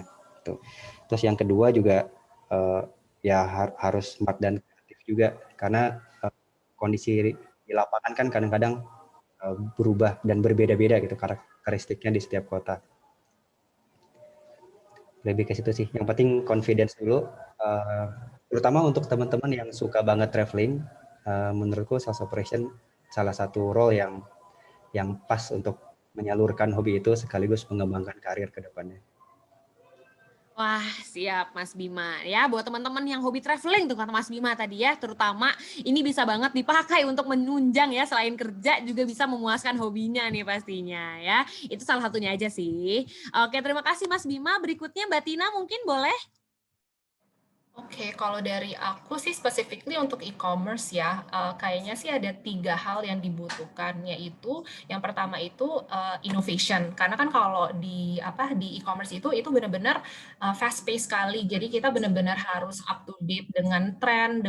Terus yang kedua juga ya harus smart dan kreatif juga, karena kondisi di lapangan kan kadang-kadang berubah dan berbeda-beda gitu karakteristiknya di setiap kota. Lebih ke situ sih. Yang penting confidence dulu, terutama untuk teman-teman yang suka banget traveling. Menurutku sales operation salah satu role yang pas untuk menyalurkan hobi itu sekaligus mengembangkan karir ke depannya. Wah, siap Mas Bima. Ya, buat teman-teman yang hobi traveling tuh kata Mas Bima tadi ya, terutama ini bisa banget dipakai untuk menunjang ya, selain kerja juga bisa memuaskan hobinya nih pastinya ya. Itu salah satunya aja sih. Oke, terima kasih Mas Bima. Berikutnya Mbak Tina mungkin boleh? Oke, kalau dari aku sih specifically untuk e-commerce ya, kayaknya sih ada 3 hal yang dibutuhkan, yaitu yang pertama itu innovation. Karena kan kalau di e-commerce itu benar-benar fast pace sekali. Jadi kita benar-benar harus up to date dengan tren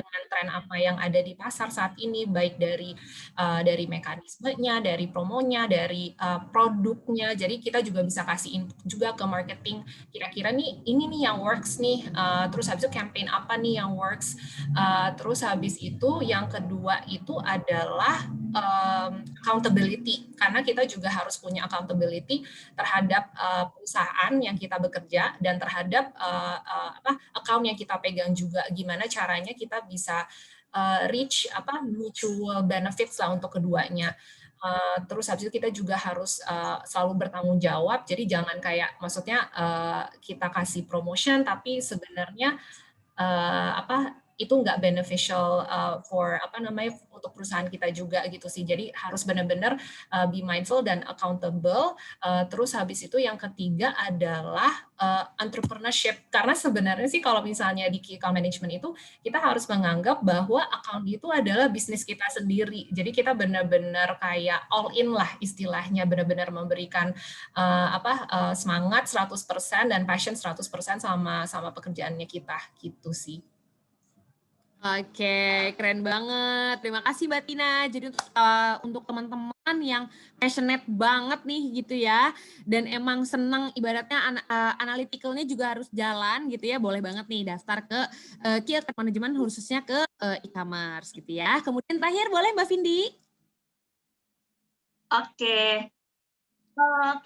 apa yang ada di pasar saat ini, baik dari mekanismenya, dari promonya, dari produknya. Jadi kita juga bisa kasih input juga ke marketing. Kira-kira nih ini nih yang works nih. Terus habis itu campaign apa nih yang works. Terus habis itu yang kedua itu adalah accountability, karena kita juga harus punya accountability terhadap perusahaan yang kita bekerja dan terhadap account yang kita pegang juga. Gimana caranya kita bisa reach mutual benefits lah untuk keduanya. Terus habis itu kita juga harus selalu bertanggung jawab. Jadi jangan kayak maksudnya kita kasih promotion tapi sebenarnya itu nggak beneficial for untuk perusahaan kita juga gitu sih. Jadi harus benar-benar be mindful dan accountable. Terus habis itu yang ketiga adalah entrepreneurship. Karena sebenarnya sih kalau misalnya di key account management itu kita harus menganggap bahwa account itu adalah bisnis kita sendiri. Jadi kita benar-benar kayak all in lah istilahnya, benar-benar memberikan semangat 100% dan passion 100% sama pekerjaannya kita gitu sih. Oke, keren banget. Terima kasih Mbak Tina. Jadi untuk teman-teman yang passionate banget nih gitu ya, dan emang seneng ibaratnya analyticalnya juga harus jalan gitu ya, boleh banget nih daftar ke Key Account Management khususnya ke e-commerce gitu ya. Kemudian terakhir boleh Mbak Vindi? Oke.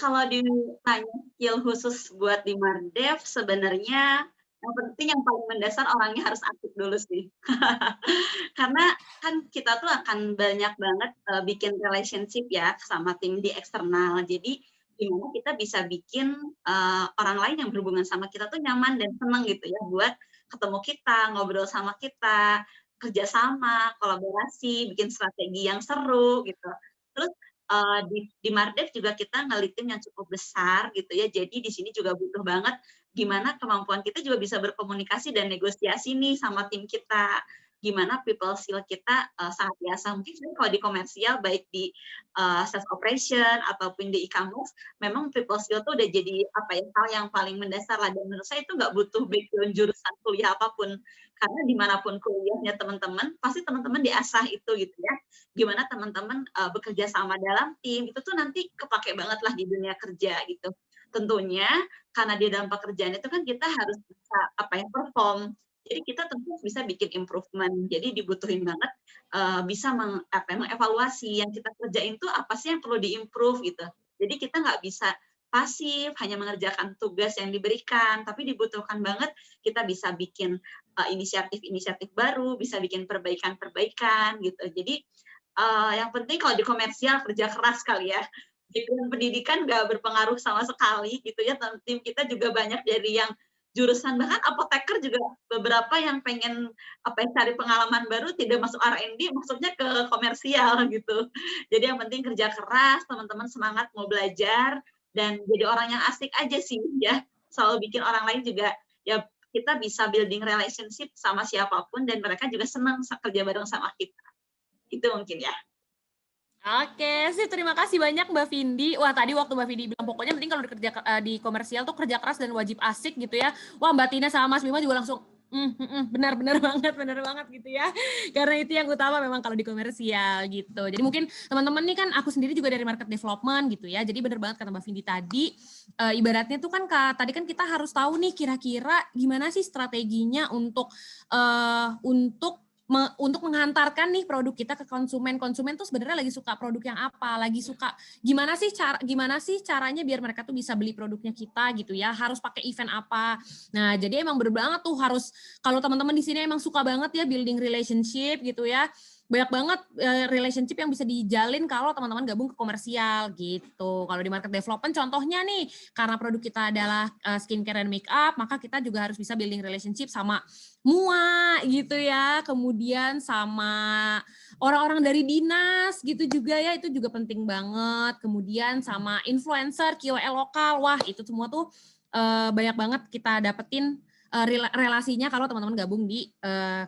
Kalau ditanya skill khusus buat di Mardev, sebenarnya yang penting yang paling mendasar orangnya harus aktif dulu sih. Karena kan kita tuh akan banyak banget bikin relationship ya sama tim di eksternal. Jadi gimana kita bisa bikin orang lain yang berhubungan sama kita tuh nyaman dan seneng gitu ya buat ketemu kita, ngobrol sama kita, kerjasama, kolaborasi, bikin strategi yang seru gitu. Terus di Mardev juga kita ngelit tim yang cukup besar gitu ya. Jadi di sini juga butuh banget gimana kemampuan kita juga bisa berkomunikasi dan negosiasi nih sama tim kita. Gimana people skill kita sangat biasa. Mungkin kalau di komersial, baik di sales operation ataupun di e-commerce, memang people skill itu udah jadi hal yang paling mendasar lah. Dan menurut saya itu nggak butuh background jurusan kuliah apapun. Karena dimanapun kuliahnya teman-teman, pasti teman-teman diasah itu gitu ya. Gimana teman-teman bekerja sama dalam tim, itu tuh nanti kepake banget lah di dunia kerja gitu. Tentunya karena di dalam pekerjaan itu kan kita harus bisa perform. Jadi kita tentu bisa bikin improvement. Jadi dibutuhin banget bisa mengevaluasi yang kita kerjain tuh apa sih yang perlu diimprove gitu. Jadi kita nggak bisa pasif hanya mengerjakan tugas yang diberikan, tapi dibutuhkan banget kita bisa bikin inisiatif-inisiatif baru, bisa bikin perbaikan-perbaikan gitu. Jadi yang penting kalau di komersial kerja keras kali ya. Background pendidikan nggak berpengaruh sama sekali gitu ya. Tim kita juga banyak dari yang jurusan, bahkan apoteker juga beberapa yang pengen cari pengalaman baru tidak masuk R&D, masuknya ke komersial gitu. Jadi yang penting kerja keras, teman-teman semangat mau belajar dan jadi orang yang asik aja sih ya. Selalu bikin orang lain juga ya kita bisa building relationship sama siapapun dan mereka juga senang kerja bareng sama kita. Itu mungkin ya. Oke sih, terima kasih banyak Mbak Vindi. Wah tadi waktu Mbak Vindi bilang pokoknya penting kalau di komersial tuh kerja keras dan wajib asik gitu ya. Wah Mbak Tina sama Mas Bima juga langsung benar banget gitu ya. Karena itu yang utama memang kalau di komersial gitu. Jadi mungkin teman-teman nih kan aku sendiri juga dari market development gitu ya. Jadi benar banget kata Mbak Vindi tadi. Ibaratnya tuh kan tadi kan kita harus tahu nih kira-kira gimana sih strateginya untuk menghantarkan nih produk kita ke konsumen tuh sebenarnya lagi suka produk yang apa, lagi suka gimana sih caranya biar mereka tuh bisa beli produknya kita gitu ya, harus pakai event apa. Nah jadi emang bener banget tuh harus, kalau teman-teman di sini emang suka banget ya building relationship gitu ya, banyak banget relationship yang bisa dijalin kalau teman-teman gabung ke komersial gitu. Kalau di market development contohnya nih, karena produk kita adalah skincare dan make up, maka kita juga harus bisa building relationship sama MUA gitu ya, kemudian sama orang-orang dari dinas gitu juga ya, itu juga penting banget. Kemudian sama influencer, KOL lokal, wah itu semua tuh banyak banget kita dapetin relasinya kalau teman-teman gabung di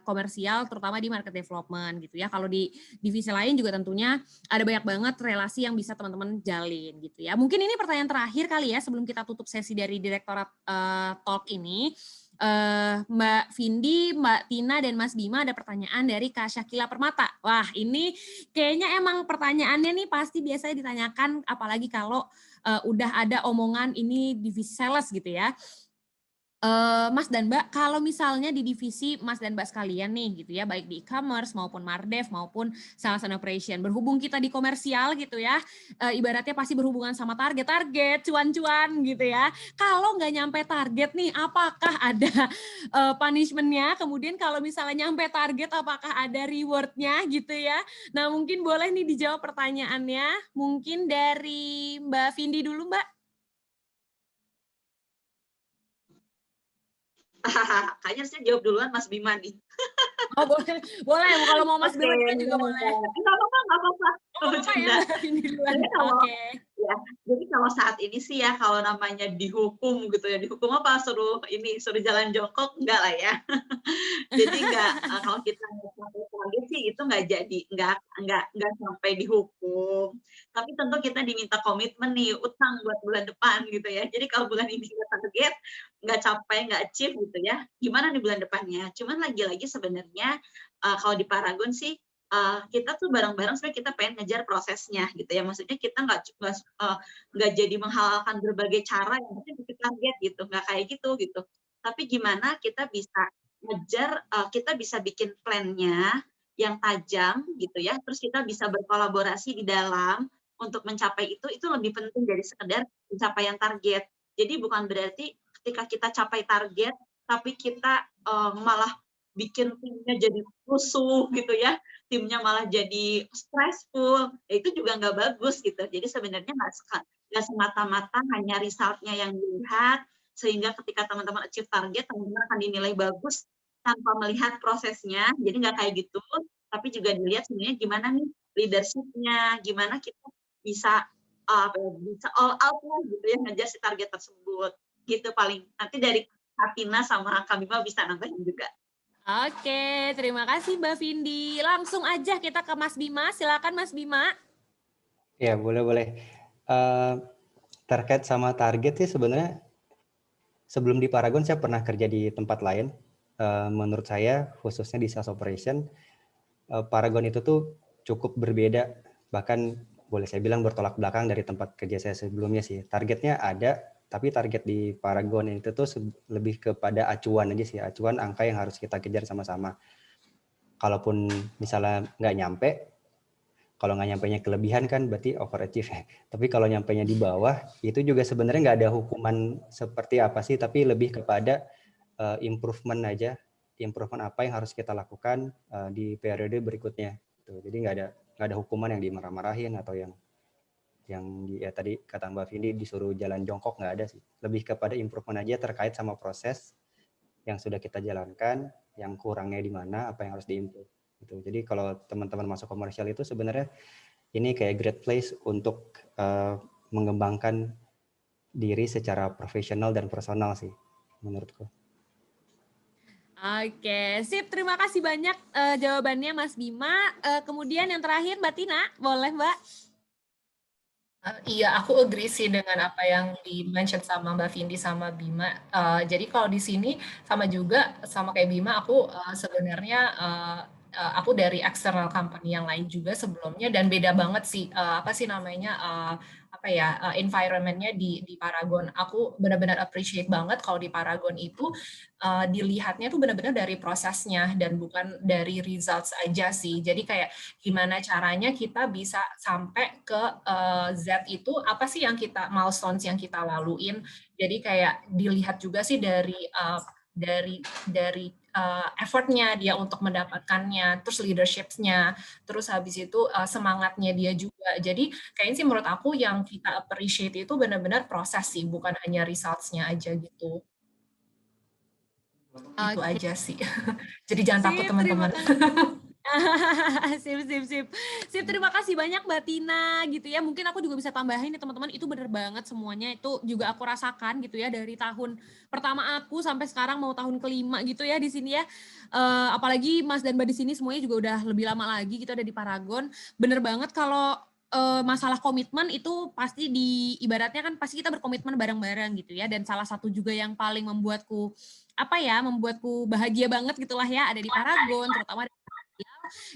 komersial, terutama di market development gitu ya. Kalau di divisi lain juga tentunya ada banyak banget relasi yang bisa teman-teman jalin gitu ya. Mungkin ini pertanyaan terakhir kali ya sebelum kita tutup sesi dari Direktorat Talk ini. Mbak Vindi, Mbak Tina, dan Mas Bima ada pertanyaan dari Kak Syakila Permata. Wah ini kayaknya emang pertanyaannya nih pasti biasanya ditanyakan apalagi kalau udah ada omongan ini divisi sales gitu ya. Mas dan Mbak, kalau misalnya di divisi Mas dan Mbak sekalian nih gitu ya, baik di e-commerce maupun Mardev maupun sales and operation, berhubung kita di komersial gitu ya, ibaratnya pasti berhubungan sama target-target, cuan-cuan gitu ya. Kalau nggak nyampe target nih, apakah ada punishment-nya? Kemudian kalau misalnya nyampe target, apakah ada reward-nya gitu ya? Nah mungkin boleh nih dijawab pertanyaannya. Mungkin dari Mbak Vindi dulu, Mbak. Kayaknya saya jawab duluan Mas Bima nih. Oh boleh, boleh. Kalau mau Mas Oke, Bima juga boleh. nggak apa-apa, nggak apa-apa. Oh, apa ya Bercanda. Mbak Vindi duluan? Jadi kalau Oke. ya, jadi kalau saat ini sih ya kalau namanya dihukum gitu ya, dihukum apa suruh jalan jongkok enggak lah ya. Jadi enggak kalau kita nggak sampai target sih itu nggak jadi, nggak sampai dihukum. Tapi tentu kita diminta komitmen nih, utang buat bulan depan gitu ya. Jadi kalau bulan ini nggak target, nggak capai, nggak achieve gitu ya, gimana nih bulan depannya? Cuman lagi-lagi sebenarnya kalau di Paragon sih kita tuh bareng-bareng sebenarnya kita pengen ngejar prosesnya gitu ya. Maksudnya kita nggak jadi menghalalkan berbagai cara yang penting bikin target gitu, nggak kayak gitu. Tapi gimana kita bisa ngejar, kita bisa bikin plan-nya yang tajam gitu ya, terus kita bisa berkolaborasi di dalam untuk mencapai itu lebih penting dari sekedar pencapaian target. Jadi bukan berarti ketika kita capai target, tapi kita malah bikin timnya jadi rusuh gitu ya, timnya malah jadi stressful, ya itu juga nggak bagus gitu. Jadi sebenarnya nggak semata-mata hanya result-nya yang dilihat, sehingga ketika teman-teman achieve target, teman-teman akan dinilai bagus tanpa melihat prosesnya. Jadi nggak kayak gitu, tapi juga dilihat sebenarnya gimana nih leadership-nya, gimana kita bisa bisa all out lah gitu ya ngejar si target tersebut. Gitu paling. Nanti dari Katina sama Kak Bima bisa nambahin juga. Oke, terima kasih Mbak Vindi. Langsung aja kita ke Mas Bima. Silakan Mas Bima. Ya, boleh. Terkait sama target sih sebenarnya sebelum di Paragon saya pernah kerja di tempat lain. Menurut saya khususnya di sales operation, Paragon itu tuh cukup berbeda, bahkan boleh saya bilang bertolak belakang dari tempat kerja saya sebelumnya sih. Targetnya ada, tapi target di Paragon itu tuh lebih kepada acuan aja sih, acuan angka yang harus kita kejar sama-sama. Kalaupun misalnya nggak nyampe, kalau nggak nyampenya kelebihan kan berarti overachieve. Tapi kalau nyampenya di bawah, itu juga sebenarnya nggak ada hukuman seperti apa sih, tapi lebih kepada improvement aja, improvement apa yang harus kita lakukan di periode berikutnya. Jadi nggak ada hukuman yang dimarah-marahin atau yang ya tadi kata Mbak Vindi disuruh jalan jongkok, nggak ada sih. Lebih kepada improvement aja terkait sama proses yang sudah kita jalankan, yang kurangnya di mana, apa yang harus diimprove. Gitu. Jadi kalau teman-teman masuk komersial itu sebenarnya ini kayak great place untuk mengembangkan diri secara profesional dan personal sih menurutku. Oke, sip. Terima kasih banyak jawabannya Mas Bima. Kemudian yang terakhir Mbak Tina, boleh Mbak? Iya, aku agree sih dengan apa yang di-mention sama Mbak Vindi sama Bima. Jadi kalau di sini sama juga sama kayak Bima, aku sebenarnya aku dari external company yang lain juga sebelumnya dan beda banget sih apa sih namanya apa ya environment-nya di Paragon. Aku benar-benar appreciate banget kalau di Paragon itu dilihatnya tuh benar-benar dari prosesnya dan bukan dari results aja sih. Jadi kayak gimana caranya kita bisa sampai ke Z itu apa sih yang kita milestones yang kita laluin. Jadi kayak dilihat juga sih dari effortnya dia untuk mendapatkannya, terus leadership-nya, terus habis itu semangatnya dia juga. Jadi kayaknya sih menurut aku yang kita appreciate itu benar-benar proses sih, bukan hanya results-nya aja gitu. Itu aja sih. Jadi jangan takut Sip, terima teman-teman. kasih. Sip, terima kasih banyak Mbak Tina gitu ya. Mungkin aku juga bisa tambahin nih teman-teman, itu bener banget semuanya. Itu juga aku rasakan gitu ya dari tahun pertama aku sampai sekarang mau tahun kelima gitu ya di sini ya. Apalagi Mas dan Mbak di sini semuanya juga udah lebih lama lagi gitu ada di Paragon. Bener banget kalau masalah komitmen itu pasti ibaratnya kan pasti kita berkomitmen bareng-bareng gitu ya. Dan salah satu juga yang paling membuatku bahagia banget gitulah ya ada di Paragon, terutama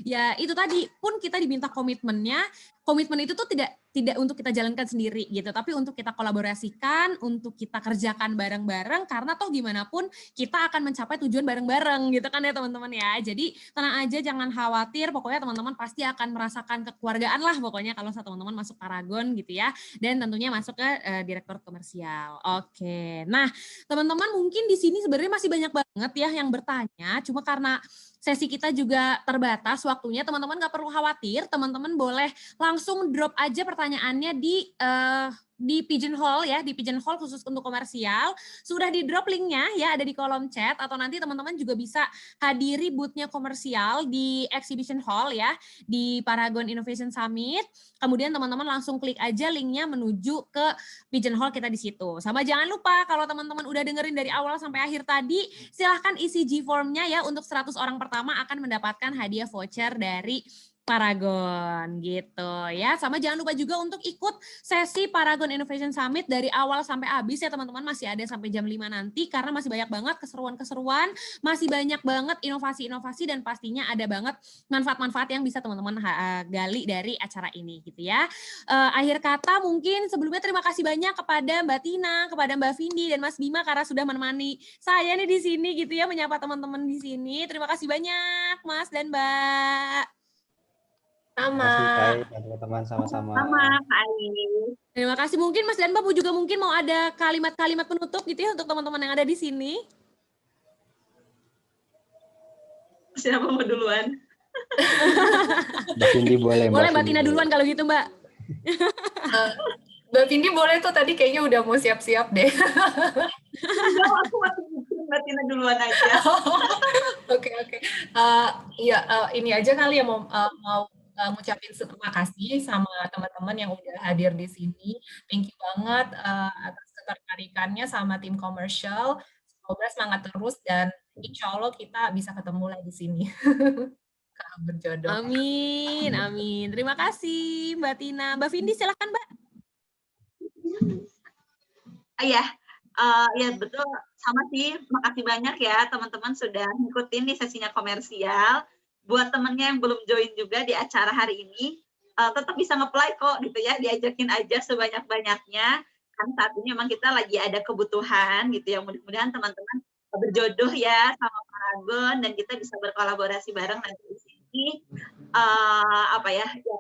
ya itu tadi pun kita diminta komitmennya. Komitmen itu tuh tidak untuk kita jalankan sendiri gitu, tapi untuk kita kolaborasikan, untuk kita kerjakan bareng-bareng, karena toh gimana pun kita akan mencapai tujuan bareng-bareng gitu kan ya teman-teman ya. Jadi tenang aja, jangan khawatir, pokoknya teman-teman pasti akan merasakan kekeluargaan lah pokoknya kalau teman-teman masuk Paragon gitu ya, dan tentunya masuk ke direktur komersial. Oke, nah teman-teman mungkin di sini sebenarnya masih banyak banget ya yang bertanya, cuma karena sesi kita juga terbatas waktunya, teman-teman nggak perlu khawatir, teman-teman boleh langsung drop aja pertanyaannya di Pigeonhole ya, di Pigeonhole khusus untuk komersial. Sudah di drop linknya ya, ada di kolom chat, atau nanti teman-teman juga bisa hadiri booth-nya komersial di Exhibition Hall ya, di Paragon Innovation Summit. Kemudian teman-teman langsung klik aja linknya menuju ke Pigeonhole kita di situ. Sama jangan lupa kalau teman-teman udah dengerin dari awal sampai akhir tadi, silahkan isi G-form-nya ya, untuk 100 orang pertama akan mendapatkan hadiah voucher dari Paragon gitu ya. Sama jangan lupa juga untuk ikut sesi Paragon Innovation Summit dari awal sampai habis ya teman-teman, masih ada sampai jam 5 nanti karena masih banyak banget keseruan-keseruan, masih banyak banget inovasi-inovasi, dan pastinya ada banget manfaat-manfaat yang bisa teman-teman gali dari acara ini gitu ya. Akhir kata mungkin sebelumnya terima kasih banyak kepada Mbak Tina, kepada Mbak Vindi dan Mas Bima karena sudah menemani saya nih di sini gitu ya, menyapa teman-teman di sini. Terima kasih banyak Mas dan Mbak. Sama. Terima kasih Kai dan teman-teman, sama-sama. Sama Kak Ai. Terima kasih. Mungkin Mas dan Mbak juga mungkin mau ada kalimat-kalimat penutup gitu ya untuk teman-teman yang ada di sini. Siapa mau duluan? Mbak Vindi boleh. Boleh Mbak Tina duluan kalau gitu Mbak. Mbak Vindi boleh tuh, tadi kayaknya udah mau siap-siap deh. Aku masih mikir Mbak Tina duluan aja. Oke. Ini aja kali ya, mau ngucapin terima kasih sama teman-teman yang udah hadir di sini. Thank you banget atas ketertarikannya sama tim komersial. Semoga semangat terus dan insya Allah kita bisa ketemu lagi di sini. Kalau berjodoh. Amin, amin. Terima kasih Mbak Tina. Mbak Vindi silakan Mbak. Ya betul, sama sih. Makasih banyak ya teman-teman sudah ngikutin di sesinya komersial. Buat temennya yang belum join juga di acara hari ini, tetap bisa nge-apply kok gitu ya, diajakin aja sebanyak-banyaknya. Kan saat ini memang kita lagi ada kebutuhan gitu ya, mudah-mudahan teman-teman berjodoh ya sama Paragon dan kita bisa berkolaborasi bareng nanti di sini.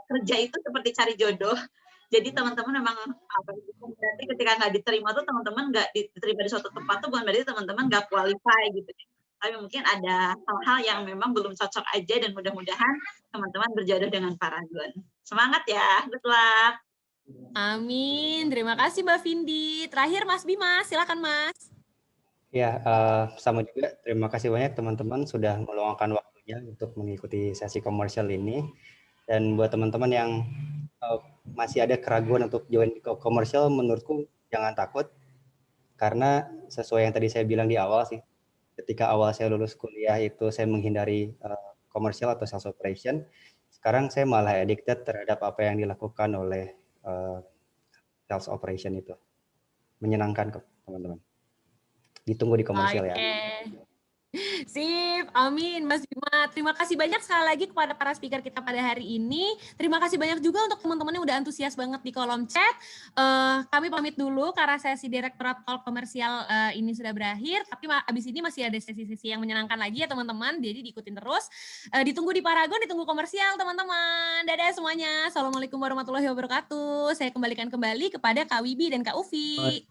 Kerja itu seperti cari jodoh. Jadi teman-teman memang berarti ketika nggak diterima tuh teman-teman nggak diterima di suatu tempat tuh bukan berarti teman-teman nggak qualify gitu. Tapi mungkin ada hal-hal yang memang belum cocok aja dan mudah-mudahan teman-teman berjodoh dengan Paragon. Semangat ya, good luck. Amin. Terima kasih Mbak Vindi. Terakhir Mas Bima, silakan Mas. Ya, sama juga. Terima kasih banyak teman-teman sudah meluangkan waktunya untuk mengikuti sesi komersial ini. Dan buat teman-teman yang masih ada keraguan untuk join komersial, menurutku jangan takut. Karena sesuai yang tadi saya bilang di awal sih, ketika awal saya lulus kuliah itu saya menghindari komersial atau sales operation. Sekarang saya malah addicted terhadap apa yang dilakukan oleh sales operation itu. Menyenangkan kok teman-teman. Ditunggu di komersial ya. Sip, amin Mas Bima. Terima kasih banyak sekali lagi kepada para speaker kita pada hari ini. Terima kasih banyak juga untuk teman-teman yang udah antusias banget di kolom chat. Kami pamit dulu karena sesi Direktorat Talk Komersial ini sudah berakhir. Tapi abis ini masih ada sesi-sesi yang menyenangkan lagi ya teman-teman. Jadi diikutin terus. Ditunggu di Paragon, ditunggu komersial teman-teman. Dadah semuanya. Assalamualaikum warahmatullahi wabarakatuh. Saya kembalikan kembali kepada Kak Wibi dan Kak Ufi.